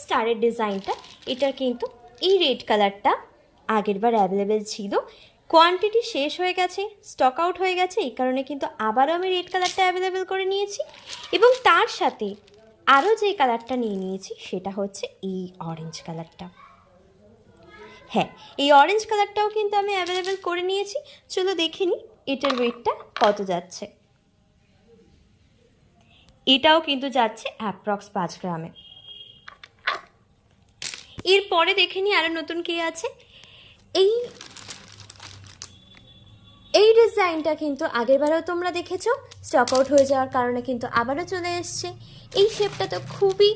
স্টারের ডিজাইনটা, এটা কিন্তু এই রেড কালারটা আগেরবার অ্যাভেলেবেল ছিল, কোয়ান্টিটি শেষ হয়ে গেছে, স্টক আউট হয়ে গেছে, এই কারণে কিন্তু আবারও আমি রেড কালারটা অ্যাভেলেবেল করে নিয়েছি। এবং তার সাথে আরও যে কালারটা নিয়ে নিয়েছি সেটা হচ্ছে এই অরেঞ্জ কালারটা। হ্যাঁ, এই অরেঞ্জ কালারটাও কিন্তু আমি অ্যাভেলেবেল করে নিয়েছি। চলো দেখে নিই এটার ওয়েটটা কত যাচ্ছে। এটাও কিন্তু যাচ্ছে অ্যাপ্রক্স 5 গ্রামে। এরপরে দেখে নিই আরও নতুন কি আছে। এই ডিজাইনটা কিন্তু আগেরবারও তোমরা দেখেছো, স্টক আউট হয়ে যাওয়ার কারণে কিন্তু আবারও চলে এসছে। এই শেপটা তো খুবই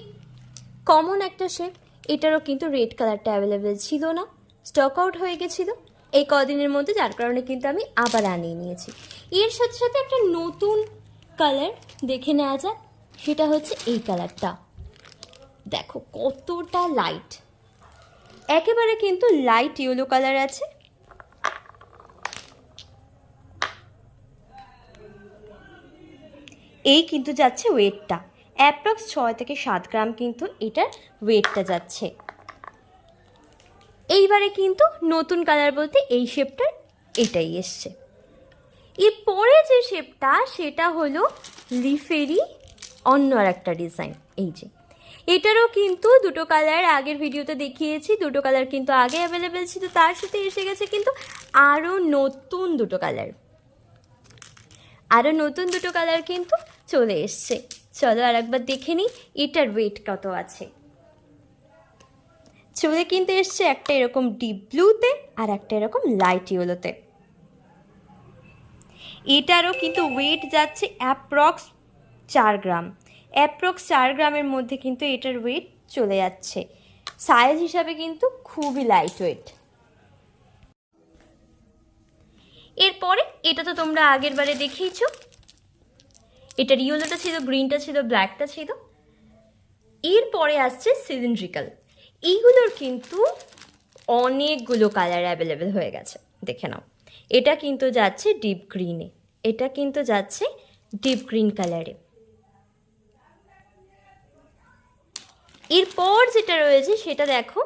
কমন একটা শেপ, এটারও কিন্তু রেড কালারটা অ্যাভেলেবেল ছিল না, স্টক আউট হয়ে গেছিলো এই কদিনের মধ্যে, যার কারণে কিন্তু আমি আবার আনিয়ে নিয়েছি। এর সাথে সাথে একটা নতুন কালার দেখে নেওয়া যাক, সেটা হচ্ছে এই কালারটা। দেখো কতটা লাইট, একেবারে কিন্তু লাইট ইয়েলো কালার আছে। এই কিন্তু যাচ্ছে ওয়েটটা অ্যাপ্রক্স 6 থেকে 7 গ্রাম কিন্তু এটার ওয়েটটা যাচ্ছে। এইবারে কিন্তু নতুন কালার বলতে এই শেপটার এটাই এসছে। এরপরে যে শেপটা সেটা হলো লিফেরই অন্য আর একটা ডিজাইন। এই যে এটারও কিন্তু দুটো কালার আগের ভিডিওতে দেখিয়েছি, দুটো কালার কিন্তু আগে অ্যাভেলেবেল ছিল, তার সাথে এসে গেছে কিন্তু আরও নতুন দুটো কালার কিন্তু চলে এসছে। চলো আর একবার দেখে নিই এটার ওয়েট কত আছে। চলে কিন্তু এসছে একটা এরকম ডিপ ব্লুতে আর একটা এরকম লাইট ইয়েলোতে। এটারও কিন্তু ওয়েট যাচ্ছে অ্যাপ্রক্স 4 গ্রাম। অ্যাপ্রক্স 4 গ্রামের মধ্যে কিন্তু এটার ওয়েট চলে যাচ্ছে। সাইজ হিসাবে কিন্তু খুবই লাইট ওয়েট। এরপরে এটা তো তোমরা আগের বারে দেখেইছো, এটার ইয়েলোটা ছিল, গ্রিনটা ছিল, ব্ল্যাকটা ছিল। এরপরে আসছে সিলিন্ড্রিক্যাল। এইগুলোর কিন্তু অনেকগুলো কালার অ্যাভেলেবেল হয়ে গেছে, দেখে নাও। এটা কিন্তু যাচ্ছে ডিপ গ্রিনে, এটা কিন্তু যাচ্ছে ডিপ গ্রিন কালারে। এরপর যেটা রয়েছে সেটা দেখো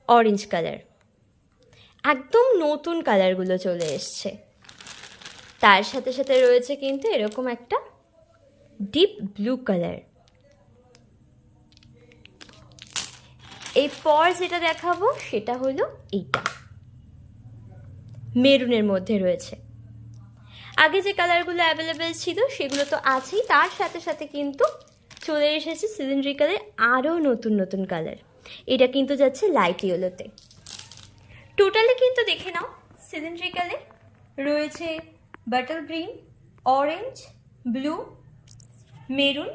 অরেঞ্জ কালার, একদম নতুন কালারগুলো চলে এসছে। তার সাথে সাথে রয়েছে কিন্তু এরকম একটা ডিপ ব্লু কালার। এরপর যেটা দেখাবো সেটা হলো এইটা, মেরুনের মধ্যে রয়েছে। আগে যে কালারগুলো অ্যাভেলেবেল ছিল সেগুলো তো আছেই, তার সাথে সাথে কিন্তু চলে এসেছে সিলিন্ড্রিক্যালের আরও নতুন নতুন কালার। এটা কিন্তু যাচ্ছে লাইট ইয়েলোতে। টোটালি কিন্তু দেখে নাও সিলিন্ড্রিক্যালে রয়েছে bottle green, orange, blue, maroon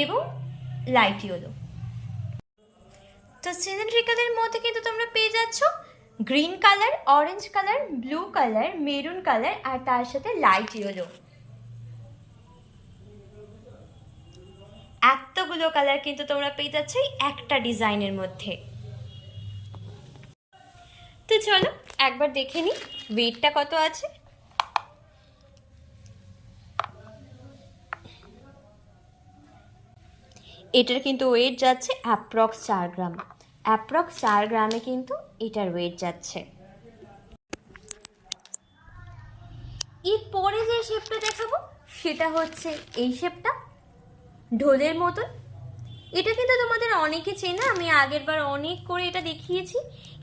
এবং লাইট ইয়েলো। তো সিলিন্ড্রিক্যালের মধ্যে কিন্তু তোমরা পেয়ে যাচ্ছ green colour, orange colour, blue colour, maroon colour আর তার সাথে লাইট ইয়েলো। এতগুলো কালার কিন্তু তোমরা পেয়ে যাচ্ছ এই একটা ডিজাইনের মধ্যে। তো চলো একবার দেখে নিই ওয়েটটা কত আছে। এটার কিন্তু ওয়েট যাচ্ছে অ্যাপ্রক্স 4 গ্রাম। অ্যাপ্রক্স 4 গ্রামে কিন্তু এটার ওয়েট যাচ্ছে। এরপরে যে শেপটা দেখাবো সেটা হচ্ছে এই শেপটা, ঢোলের মতন। এটা কিন্তু তোমাদের অনেকে চেনা, আমি আগের বার অনেক করে এটা দেখিয়েছি।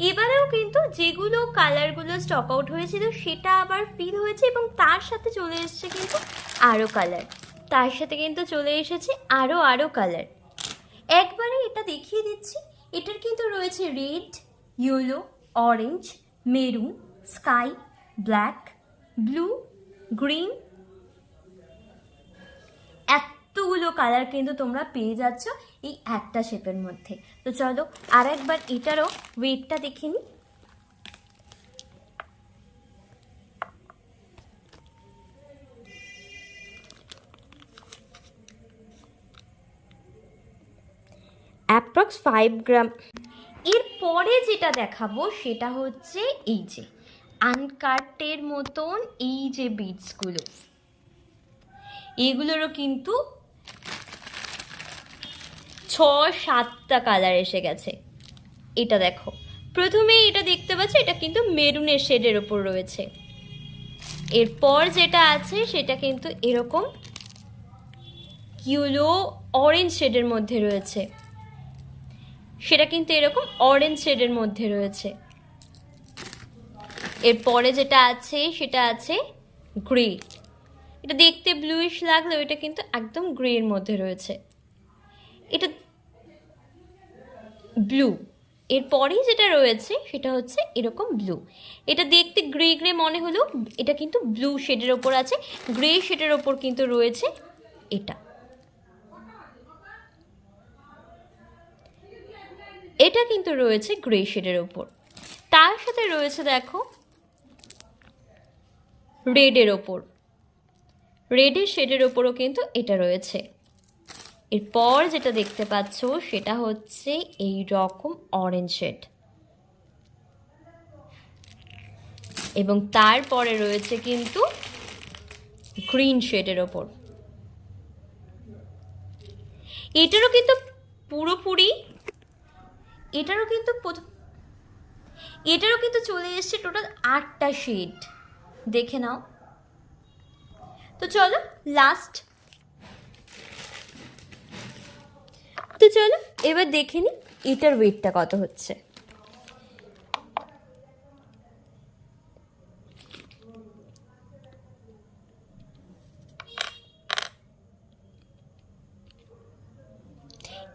এবারেও কিন্তু যেগুলো কালারগুলো স্টক আউট হয়েছিল সেটা আবার ফিল হয়েছে এবং তার সাথে চলে এসেছে কিন্তু আরও কালার, তার সাথে কিন্তু চলে এসেছে আরও কালার। একবারে এটা দেখিয়ে দিচ্ছি। এটার কিন্তু রয়েছে red, yellow, orange, maroon, sky, black, blue, green, এতগুলো কালার কিন্তু তোমরা পেয়ে যাচ্ছ এই একটা শেপের মধ্যে। তো চলো আর একবার এটারও ওয়েটটা দেখে নিই। অ্যাপ্রক্স 5 গ্রাম। এরপরে যেটা দেখাবো সেটা হচ্ছে এই যে আনকাটের মতন এই যে বিটসগুলো, এগুলোরও কিন্তু 6-7টা কালার এসে গেছে। এটা দেখো, প্রথমে এটা দেখতে পাচ্ছ, এটা কিন্তু মেরুনের শেডের ওপর রয়েছে। এরপর যেটা আছে সেটা কিন্তু এরকম ইয়েলো অরেঞ্জ শেডের মধ্যে রয়েছে, সেটা কিন্তু এরকম অরেঞ্জ শেডের মধ্যে রয়েছে। এরপরে যেটা আছে সেটা আছে গ্রে, এটা দেখতে ব্লুইশ লাগলেও এটা কিন্তু একদম গ্রে এর মধ্যে রয়েছে, এটা ব্লু। এরপরেই যেটা রয়েছে সেটা হচ্ছে এরকম ব্লু, এটা দেখতে গ্রে গ্রে মনে হলেও এটা কিন্তু ব্লু শেডের ওপর আছে, গ্রে শেডের ওপর কিন্তু রয়েছে এটা। এটা কিন্তু রয়েছে গ্রে শেডের ওপর, তার সাথে রয়েছে দেখো রেডের ওপর, রেডের শেডের ওপরও কিন্তু এটা রয়েছে। এরপর যেটা দেখতে পাচ্ছ সেটা হচ্ছে এই রকম অরেঞ্জ শেড, এবং তারপরে রয়েছে কিন্তু গ্রিন শেডের ওপর। এটারও কিন্তু পুরোপুরি এটারও কিন্তু চলে এসছে টোটাল 8টা শেড, দেখে নাও। তো চলো এবার দেখে নি এটার ওয়েটটা কত হচ্ছে।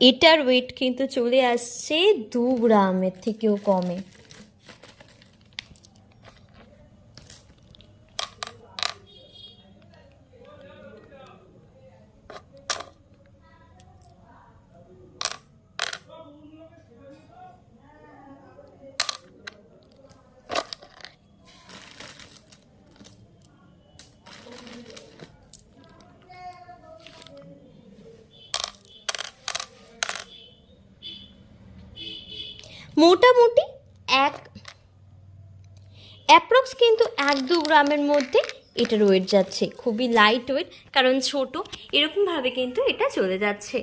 এটার ওয়েট কিন্তু চলে আসছে 2 গ্রামের থেকেও কমে। মোটামুটি অ্যাপ্রক্স কিন্তু 1-2 গ্রামের মধ্যে এটার ওয়েট যাচ্ছে, খুবই লাইট ওয়েট, কারণ ছোট, এরকমভাবে কিন্তু এটা চলে যাচ্ছে।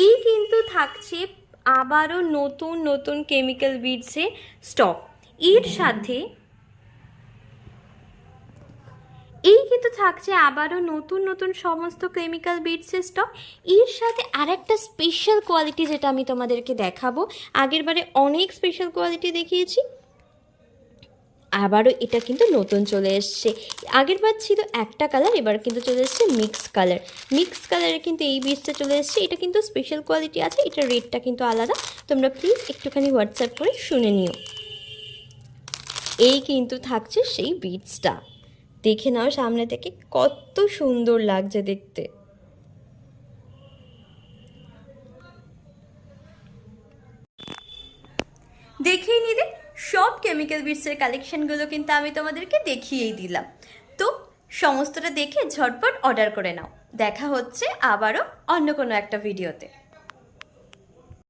এই কিন্তু থাকছে আবারও নতুন নতুন কেমিক্যাল বিডসে স্টক, এর সাথে এই কিন্তু থাকছে আবারও নতুন নতুন সমস্ত কেমিক্যাল বিডসের স্টক। এর সাথে আরেকটা স্পেশাল কোয়ালিটি যেটা আমি তোমাদেরকে দেখাবো, আগের বারে অনেক স্পেশাল কোয়ালিটি দেখিয়েছি, আবারও এটা কিন্তু নতুন চলে এসছে। আগেরবার ছিল একটা কালার, এবার কিন্তু চলে এসছে মিক্স কালারের কিন্তু এই বিডসটা চলে এসছে। এটা কিন্তু স্পেশাল কোয়ালিটি আছে, এটার রেটটা কিন্তু আলাদা, তোমরা প্লিজ একটুখানি হোয়াটসঅ্যাপ করে শুনে নিও। এই কিন্তু থাকছে সেই বিডসটা, দেখে নাও সামনে থেকে কত সুন্দর লাগছে দেখতে। দেখিয়ে নিলে সব কেমিক্যাল বিডসের কালেকশনগুলো কিন্তু আমি তোমাদেরকে দেখিয়েই দিলাম। তো সমস্তটা দেখে ঝটপট অর্ডার করে নাও। দেখা হচ্ছে আবারও অন্য কোনো একটা ভিডিওতে।